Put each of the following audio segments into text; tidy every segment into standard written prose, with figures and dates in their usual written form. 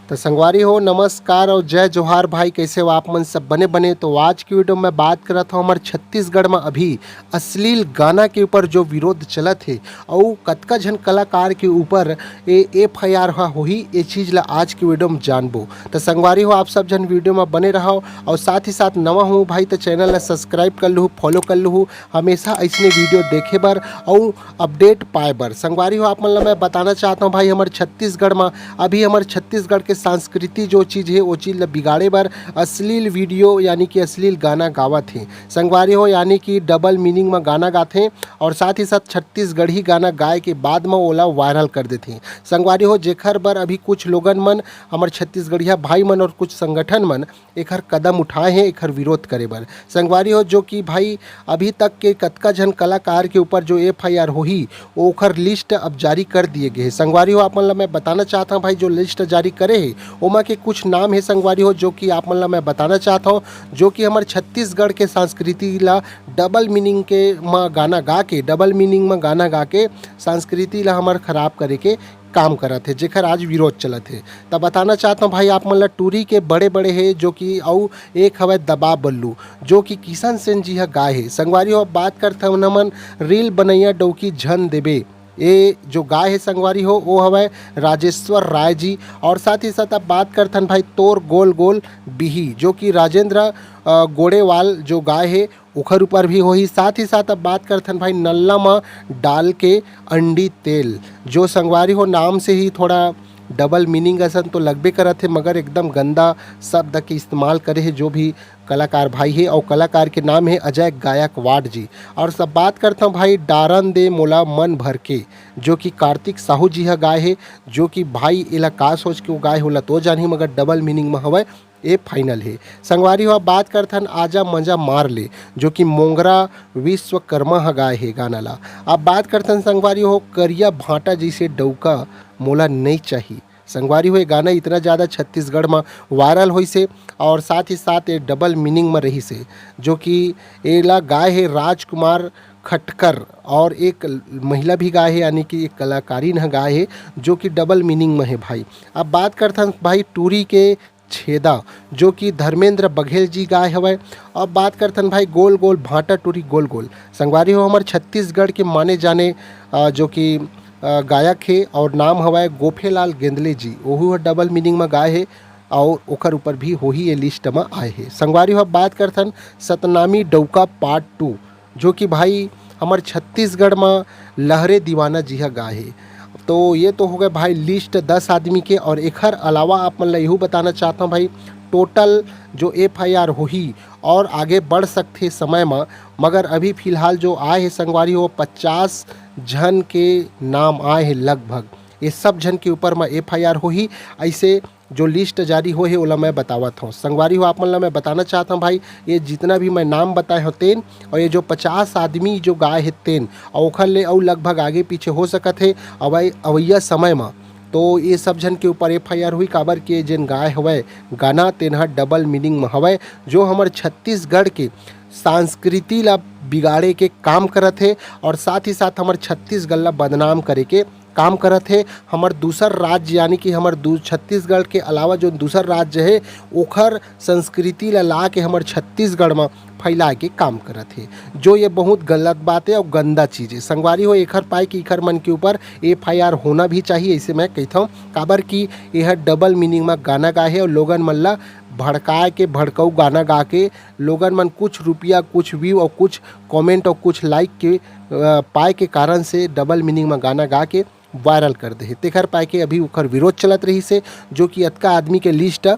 तो संगवारी हो नमस्कार और जय जोहार भाई। कैसे हो आप मन सब बने बने। तो आज की वीडियो में बात कर रहा था हमारे छत्तीसगढ़ में अभी अश्लील गाना के ऊपर जो विरोध चलत है और कतका झन कलाकार के ऊपर FIR होही ये चीज़ ला आज की वीडियो में जानबो। तो संगवारी हो आप सब जन वीडियो में बने रहो और साथ ही साथ नवा हूँ भाई तो चैनल ला सब्सक्राइब कर लूँ, फॉलो कर लूँ हमेशा ऐसने वीडियो देखे बर और अपडेट पाए बर। संगवारी हो आप मन ला मैं बताना चाहता हूँ भाई हमारे छत्तीसगढ़ में अभी हमारे छत्तीसगढ़ के संस्कृति जो चीज़ है वो चीज़ बिगाड़े बर अश्लील वीडियो यानी कि अश्लील गाना गावत हैं संगवारी हो, यानी कि डबल मीनिंग में गाना गाते हैं और साथ ही साथ छत्तीसगढ़ी गाना गाए के बाद में ओला वायरल कर देते हैं संगवारी हो। जेखर बर अभी कुछ लोगन मन हमारे छत्तीसगढ़िया भाई मन और कुछ संगठन मन एखर कदम उठाए हैं एखर विरोध करे बर संगवारी हो। जो कि भाई अभी तक के कतका जन कलाकार के ऊपर जो FIR होही ओखर लिस्ट अब जारी कर दिए गए संगवारी हो। आप मन ला मैं बताना चाहता हूँ भाई जो लिस्ट जारी करे है ओमा के कुछ नाम है संगवारी हो जो कि आप मन ला मैं बताना चाहता हूँ जो कि हमारे छत्तीसगढ़ के संस्कृति ला डबल मीनिंग के में गाना गा के डबल मीनिंग में गाना गा के संस्कृति ला हमार खराब करे के काम करत है जेखर आज विरोध चलत है। तब बताना चाहता हूँ भाई आप मन ला टूरी के बड़े बड़े है जो कि और एक हवे दबा बल्लू जो कि किशन सेन जी हा गाय है संगवारी हो। बात करते हैं नमन रील बनैया डौकी झन देबे ये जो गाय है संगवारी हो वो हवे राजेश्वर राय जी। और साथ ही साथ आप बात करते हैं भाई तोर गोल गोल बिही जो कि राजेंद्र गोड़ेवाल जो गाय है ओखर ऊपर भी होही। साथ ही साथ अब बात करते हैं भाई नल्ला में डाल के अंडी तेल जो संगवारी हो नाम से ही थोड़ा डबल मीनिंग असन तो लगबे करत है मगर एकदम गंदा शब्द के इस्तेमाल करे है जो भी कलाकार भाई है और कलाकार के नाम है अजय गायकवाड़ जी। और सब बात करता हूँ भाई डारन दे मोला मन भर के जो कि कार्तिक साहू जी हा गाय है जो कि भाई एला का सोच के वो गाय होला तो जानी मगर डबल मीनिंग में हवे ये फाइनल है संगवारी हो। अब बात करते हैं आजा मजा मार ले जो कि मोंगरा विश्वकर्मा हा गाय है गाना ला। अब बात करते हैं संगवारी हो करिया भाटा जैसे डौका मोला नहीं चाहिए संगवारी हो। ये गाना इतना ज़्यादा छत्तीसगढ़ में वायरल हुई से और साथ ही साथ ये डबल मीनिंग में रही से जो कि एला गाय है राजकुमार खटकर और एक महिला भी गाय है यानी कि एक कलाकारीन है गाय है जो कि डबल मीनिंग में है भाई। अब बात करते हैं भाई टूरी के छेदा जो कि धर्मेंद्र बघेल जी गाय हवे। अब बात करते हैं भाई गोल गोल भाटा टूरी गोल गोल संगवारी हो हमारे छत्तीसगढ़ के माने जाने जो कि गायक है और नाम हवा गोफेलाल गेंदले जी वही डबल मीनिंग में गाय है और ओकर ऊपर भी हो ही ये लिस्ट में आए हैं संगवारी हो। बात करते हैं सतनामी डौका पार्ट 2 जो कि भाई हमारे छत्तीसगढ़ में लहरे दीवाना जी हा गाय है। तो ये तो हो गए भाई लिस्ट 10 आदमी के और एखर अलावा आप मन ला यहू बताना चाहता हूँ भाई टोटल जो FIR होही और आगे बढ़ सकते समय में मगर अभी फ़िलहाल जो आए हैं संगवारी हो 50 जन के नाम आए हैं लगभग। ये सब जन के ऊपर में FIR होही ऐसे जो लिस्ट जारी हो है ओला मैं बतावत हूँ संगवारी हो। आप मन ला मैं बताना चाहता हूँ भाई ये जितना भी मैं नाम बताए हो तेन और ये जो 50 आदमी जो गाय है तेन और ओखर ले और लगभग आगे पीछे हो सकत है अवैया समय में तो ये सब जन के ऊपर FIR हुई काबर के जिन गाय हवे गाना तेनहा डबल मीनिंग में हवे जो हमारे छत्तीसगढ़ के संस्कृति ला बिगाड़े के काम करत है और साथ ही साथ हमारे छत्तीसगढ़ ला बदनाम करे के काम करत है। हमार दूसर राज्य यानी कि हमार छत्तीसगढ़ के अलावा जो दूसर राज्य है ओखर संस्कृति ला के हमार छत्तीसगढ़ में फैलाए के काम करत है जो ये बहुत गलत बात है और गंदा चीज़ है संगवारी हो। एखर पाए कि एखर मन के ऊपर FIR होना भी चाहिए ऐसे मैं कहता हूँ काबर कि यह डबल मीनिंग में गाना गाए है और लोगन मन ला भड़काए के भड़काऊ गाना गा के लोगन मन कुछ रुपया कुछ व्यू और कुछ कमेंट और कुछ लाइक के पाए के कारण से डबल मीनिंग में गाना गा के वायरल कर दे तेखर पाए के अभी ओखर विरोध चलत रही से जो कि अतका आदमी के लिस्ट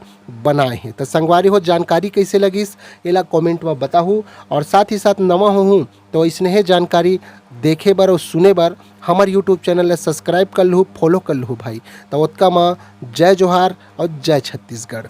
बनाए हैं। तो संगवारी हो जानकारी कैसे लगिस एला कमेंट में बताहू और साथ ही साथ नवा हूँ तो इसने जानकारी देखे बर और सुने बर हमार यूट्यूब चैनल ला सब्सक्राइब कर लूँ, फॉलो कर लूँ भाई। तो उतका माँ जय जोहार और जय छत्तीसगढ़।